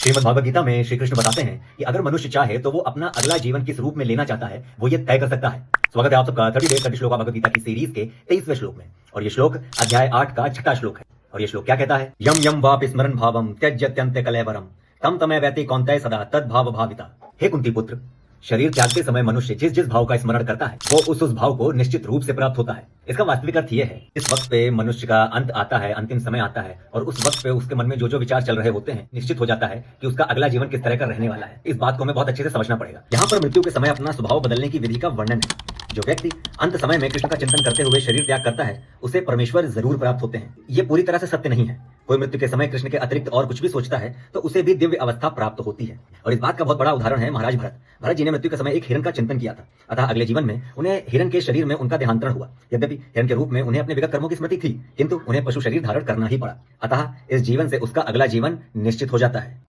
श्रीमद् भागवत गीता में श्री कृष्ण बताते हैं कि अगर मनुष्य चाहे तो वो अपना अगला जीवन किस रूप में लेना चाहता है वो ये तय कर सकता है। स्वागत है आप सबका 30 डेज का श्लोका भगवत गीता की सीरीज के 23वें श्लोक में। और ये श्लोक अध्याय 8 का 6वां श्लोक है। और ये श्लोक क्या कहता है? यम यम वापि स्मरण भावम त्यज्यत्यन्ते कलेवरम तम तमे व्यति कौन्तेय सदा तद भाव भाविता। हे कुंती पुत्र, शरीर त्यागते समय मनुष्य जिस जिस भाव का स्मरण करता है वो उस भाव को निश्चित रूप से प्राप्त होता है। इसका वास्तविक अर्थ यह है, इस वक्त पे मनुष्य का अंत आता है, अंतिम समय आता है और उस वक्त पे उसके मन में जो जो विचार चल रहे होते हैं, निश्चित हो जाता है कि उसका अगला जीवन किस तरह का रहने वाला है। इस बात को हमें बहुत अच्छे से समझना पड़ेगा। यहाँ पर मृत्यु के समय अपना स्वभाव बदलने की विधि का वर्णन है। जो व्यक्ति अंत समय में कृष्ण का चिंतन करते हुए शरीर त्याग करता है उसे परमेश्वर जरूर प्राप्त होते हैं। ये पूरी तरह से सत्य नहीं है। कोई मृत्यु के समय कृष्ण के अतिरिक्त और कुछ भी सोचता है तो उसे भी दिव्य अवस्था प्राप्त होती है। और इस बात का बहुत बड़ा उदाहरण है महाराज भरत। भरत जी ने मृत्यु के समय एक हिरण का चिंतन किया था, अतः अगले जीवन में उन्हें हिरण के शरीर में उनका देहांतरण हुआ। यद्यपि हिरण के रूप में उन्हें अपने विगत कर्मों की स्मृति थी, किंतु उन्हें पशु शरीर धारण करना ही पड़ा। अतः इस जीवन से उसका अगला जीवन निश्चित हो जाता है।